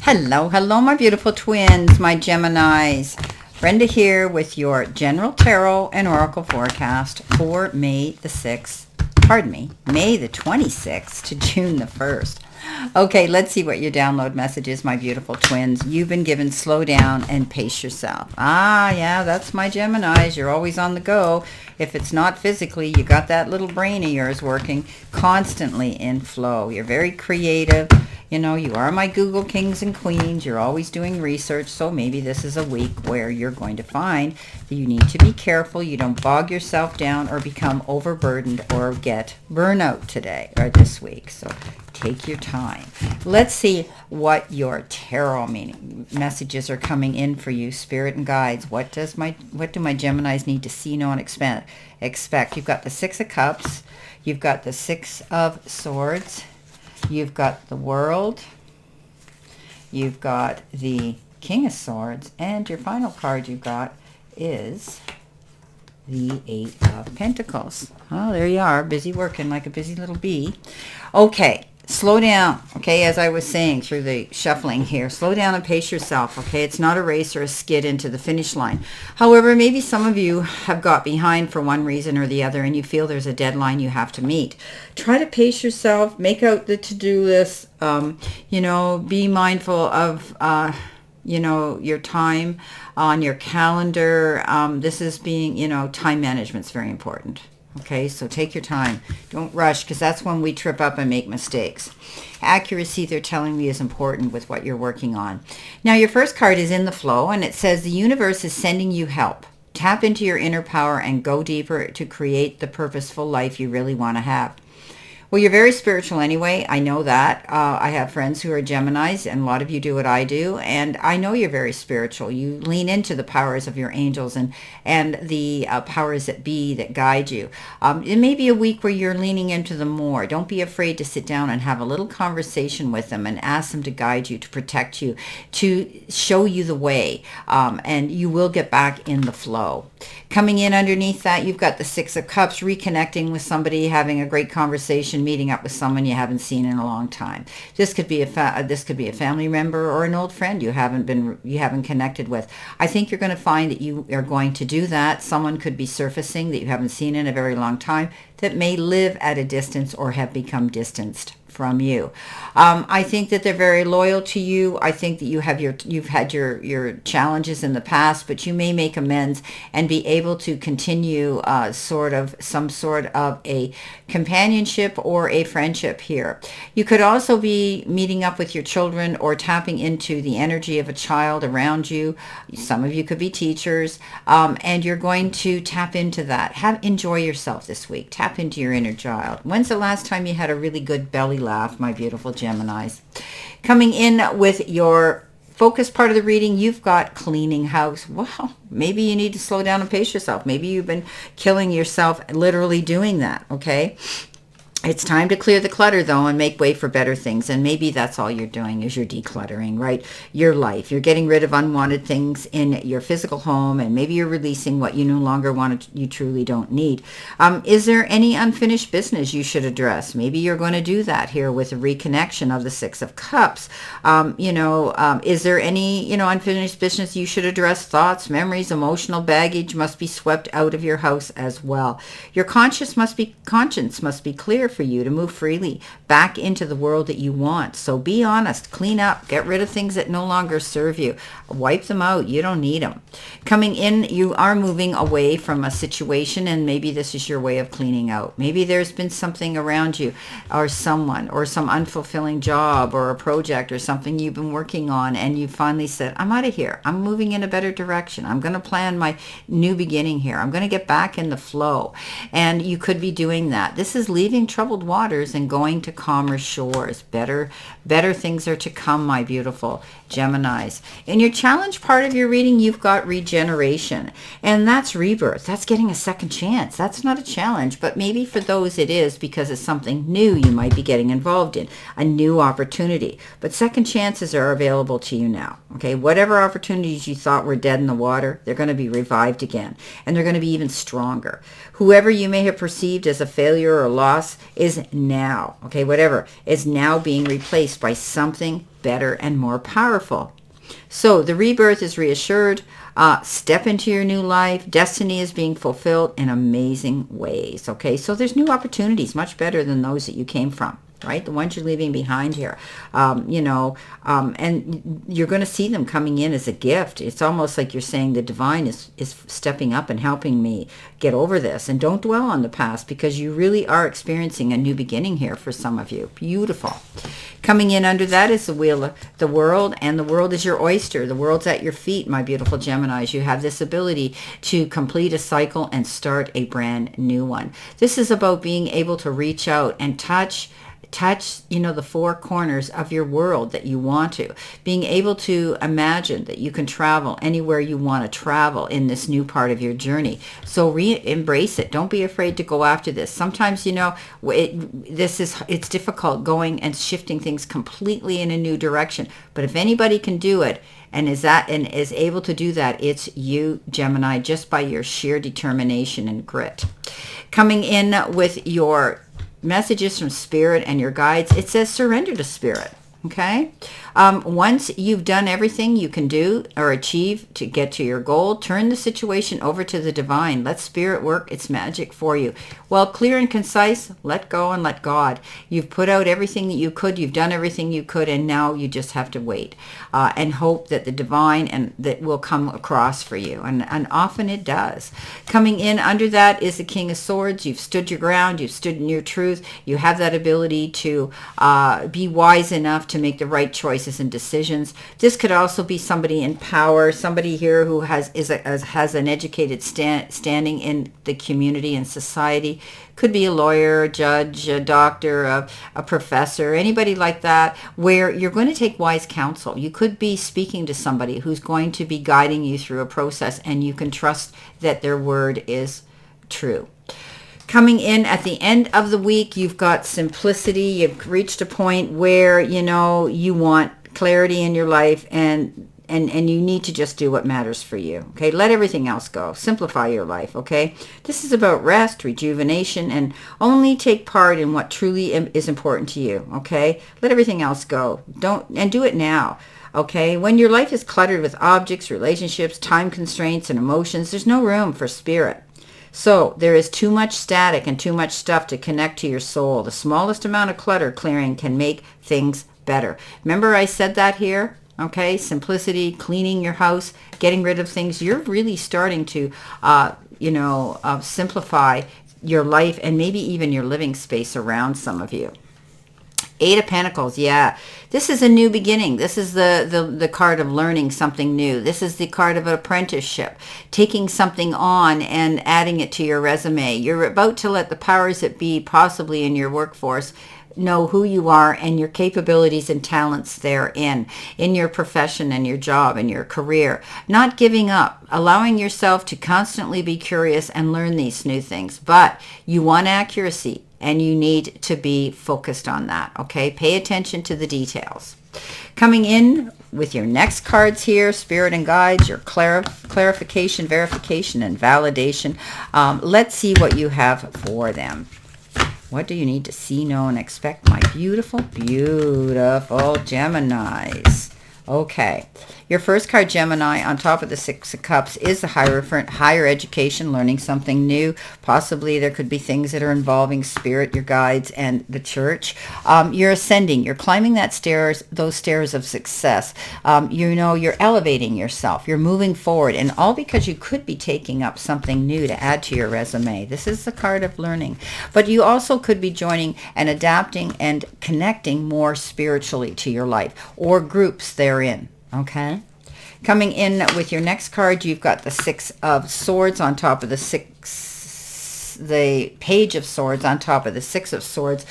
Hello, hello, my beautiful twins, my Geminis. Brenda here with your general tarot and oracle forecast for May the 26th to June the 1st. Okay, let's see what your download message is, my beautiful twins. You've been given slow down and pace yourself. Yeah, that's my Geminis. You're always on the go. If it's not physically, you got that little brain of yours working constantly in flow. You're very creative. You know, you are my Google kings and queens. You're always doing research, so maybe this is a week where you're going to find that you need to be careful. You don't bog yourself down or become overburdened or get burnout today or this week. So take your time. Let's see what your tarot messages are coming in for you, spirit and guides. What do my Geminis need to see, know, and expect? You've got the Six of Cups. You've got the Six of Swords. You've got the World, you've got the King of Swords, and your final card you've got is the Eight of Pentacles. Oh, there you are, busy working like a busy little bee. Okay, slow down, okay, as I was saying through the shuffling here. Slow down and pace yourself, okay? It's not a race or a skid into the finish line. However, maybe some of you have got behind for one reason or the other and you feel there's a deadline you have to meet. Try to pace yourself, make out the to-do list, be mindful of, your time on your calendar. This is being, time management's very important. Okay, so take your time. Don't rush, because that's when we trip up and make mistakes. Accuracy, they're telling me, is important with what you're working on. Now, your first card is in the flow, and it says the universe is sending you help. Tap into your inner power and go deeper to create the purposeful life you really want to have. Well, you're very spiritual anyway. I know that. I have friends who are Geminis, and a lot of you do what I do, and I know you're very spiritual. You lean into the powers of your angels and the powers that be that guide you. It may be a week where you're leaning into them more. Don't be afraid to sit down and have a little conversation with them and ask them to guide you, to protect you, to show you the way, and you will get back in the flow. Coming in underneath that, you've got the Six of Cups, reconnecting with somebody, having a great conversation, meeting up with someone you haven't seen in a long time. This could be a family member or an old friend you haven't connected with. I think you're going to find that you are going to do that. Someone could be surfacing that you haven't seen in a very long time that may live at a distance or have become distanced from you. I think that they're very loyal to you. I think that you've had your challenges in the past, but you may make amends and be able to continue some sort of a companionship or a friendship here. You could also be meeting up with your children or tapping into the energy of a child around you. Some of you could be teachers, and you're going to tap into that. Enjoy yourself this week. Tap into your inner child. When's the last time you had a really good belly laugh, my beautiful Geminis? Coming in with your focus part of the reading, you've got cleaning house. Well, maybe you need to slow down and pace yourself. Maybe you've been killing yourself literally doing that, okay? It's time to clear the clutter, though, and make way for better things. And maybe that's all you're doing is you're decluttering, right? Your life. You're getting rid of unwanted things in your physical home, and maybe you're releasing what you no longer want, you truly don't need. Is there any unfinished business you should address? Maybe you're going to do that here with a reconnection of the Six of Cups. Is there any, unfinished business you should address? Thoughts, memories, emotional baggage must be swept out of your house as well. Your conscience must be clear for you to move freely back into the world that you want. So be honest, clean up, get rid of things that no longer serve you, wipe them out. You don't need them. Coming in, you are moving away from a situation, and maybe this is your way of cleaning out. Maybe there's been something around you or someone or some unfulfilling job or a project or something you've been working on, and you finally said, I'm out of here. I'm moving in a better direction. I'm going to plan my new beginning here. I'm going to get back in the flow. And you could be doing that. This is leaving troubled waters and going to calmer shores. Better things are to come, my beautiful Geminis. In your challenge part of your reading, you've got regeneration, and that's rebirth. That's getting a second chance. That's not a challenge, but maybe for those it is, because it's something new you might be getting involved in, a new opportunity. But second chances are available to you now. Okay, whatever opportunities you thought were dead in the water, they're going to be revived again, and they're going to be even stronger. Whoever you may have perceived as a failure or loss is now, okay, whatever, is now being replaced by something better and more powerful. So the rebirth is reassured. Step into your new life. Destiny is being fulfilled in amazing ways. Okay, so there's new opportunities, much better than those that you came from, right? The ones you're leaving behind here, and you're going to see them coming in as a gift. It's almost like you're saying the divine is stepping up and helping me get over this. And don't dwell on the past, because you really are experiencing a new beginning here for some of you. Beautiful. Coming in under that is the wheel of the world, and the world is your oyster. The world's at your feet, my beautiful Geminis. You have this ability to complete a cycle and start a brand new one. This is about being able to reach out and touch, the four corners of your world that you want to. Being able to imagine that you can travel anywhere you want to travel in this new part of your journey. So embrace it. Don't be afraid to go after this. Sometimes, it's difficult going and shifting things completely in a new direction. But if anybody can do it, and is able to do that, it's you, Gemini, just by your sheer determination and grit. Coming in with your messages from Spirit and your guides, it says surrender to Spirit. Okay. Once you've done everything you can do or achieve to get to your goal, turn the situation over to the divine. Let Spirit work its magic for you. Well, clear and concise, let go and let God. You've put out everything that you could. You've done everything you could. And now you just have to wait and hope that the divine and that will come across for you. And often it does. Coming in under that is the King of Swords. You've stood your ground. You've stood in your truth. You have that ability to be wise enough to make the right choices and decisions. This could also be somebody in power, somebody here who has an educated standing in the community and society. Could be a lawyer, a judge, a doctor, a professor, anybody like that, where you're going to take wise counsel. You could be speaking to somebody who's going to be guiding you through a process, and you can trust that their word is true. Coming in at the end of the week, you've got simplicity. You've reached a point where, you want clarity in your life, and you need to just do what matters for you. Okay, let everything else go. Simplify your life. Okay, this is about rest, rejuvenation, and only take part in what truly is important to you. Okay, let everything else go. And do it now. Okay, when your life is cluttered with objects, relationships, time constraints, and emotions, there's no room for Spirit. So there is too much static and too much stuff to connect to your soul. The smallest amount of clutter clearing can make things better. Remember I said that here? Okay, simplicity, cleaning your house, getting rid of things. You're really starting to, simplify your life and maybe even your living space around some of you. Eight of Pentacles, yeah. This is a new beginning. This is the card of learning something new. This is the card of an apprenticeship, taking something on and adding it to your resume. You're about to let the powers that be, possibly in your workforce, know who you are and your capabilities and talents therein, in your profession and your job and your career. Not giving up, allowing yourself to constantly be curious and learn these new things. But you want accuracy, and you need to be focused on that. Okay, pay attention to the details. Coming in with your next cards here, Spirit and Guides, your clarification, verification, and validation. Let's see what you have for them. What do you need to see, know, and expect, my beautiful, beautiful Geminis? Okay. Your first card, Gemini, on top of the Six of Cups is the Hierophant, higher education, learning something new. Possibly there could be things that are involving Spirit, your guides, and the church. You're ascending. You're climbing those stairs of success. You're elevating yourself. You're moving forward. And all because you could be taking up something new to add to your resume. This is the card of learning. But you also could be joining and adapting and connecting more spiritually to your life, or groups therein. Okay. Coming in with your next card, you've got the Six of Swords on top of the Page of Swords on top of the Six of Swords.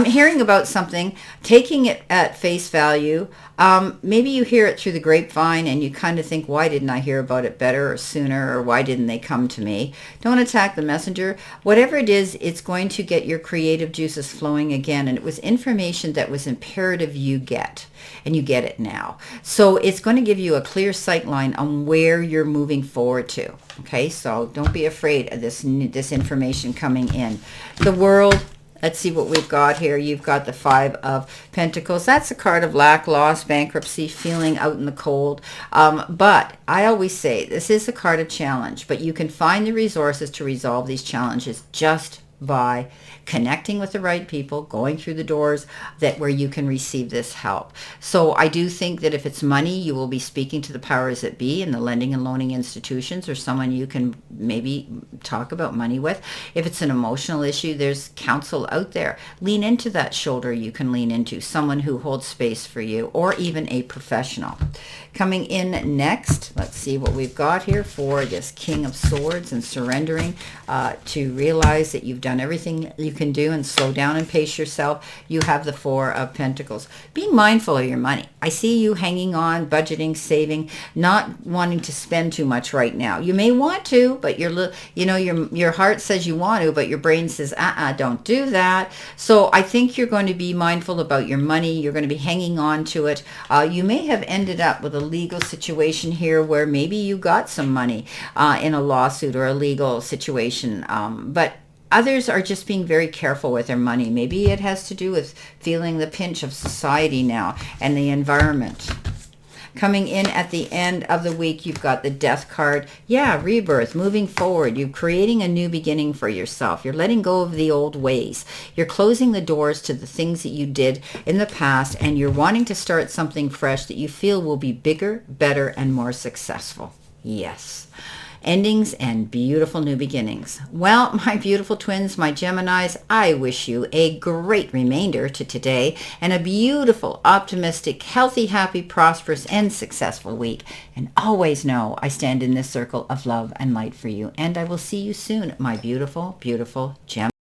Hearing about something, taking it at face value. Maybe you hear it through the grapevine and you kind of think, why didn't I hear about it better or sooner, or why didn't they come to me? Don't attack the messenger. Whatever it is, it's going to get your creative juices flowing again. And it was information that was imperative you get. And you get it now. So it's going to give you a clear sight line on where you're moving forward to. Okay, so don't be afraid of this information coming in. The world, Let's see what we've got here. You've got the Five of Pentacles. That's a card of lack, loss, bankruptcy, feeling out in the cold. But I always say this is a card of challenge, but you can find the resources to resolve these challenges just by connecting with the right people, going through the doors that where you can receive this help. So I do think that if it's money, you will be speaking to the powers that be in the lending and loaning institutions, or someone you can maybe talk about money with. If it's an emotional issue, there's counsel out there. Lean into that shoulder you can lean into, someone who holds space for you, or even a professional. Coming in next, let's see what we've got here for this King of Swords and surrendering to realize that you've done everything you can do and slow down and pace yourself. You have the Four of Pentacles. Being mindful of your money. I see you hanging on, budgeting, saving, not wanting to spend too much right now. You may want to, but your heart says you want to, but your brain says, don't do that. So I think you're going to be mindful about your money. You're going to be hanging on to it. You may have ended up with a legal situation here where maybe you got some money in a lawsuit or a legal situation, but others are just being very careful with their money. Maybe it has to do with feeling the pinch of society now and the environment. Coming in at the end of the week, you've got the Death card. Yeah, rebirth, moving forward. You're creating a new beginning for yourself. You're letting go of the old ways. You're closing the doors to the things that you did in the past, and you're wanting to start something fresh that you feel will be bigger, better, and more successful. Yes. Endings and beautiful new beginnings. Well, my beautiful twins, my Geminis, I wish you a great remainder to today and a beautiful, optimistic, healthy, happy, prosperous, and successful week. And always know I stand in this circle of love and light for you. And I will see you soon, my beautiful, beautiful Geminis.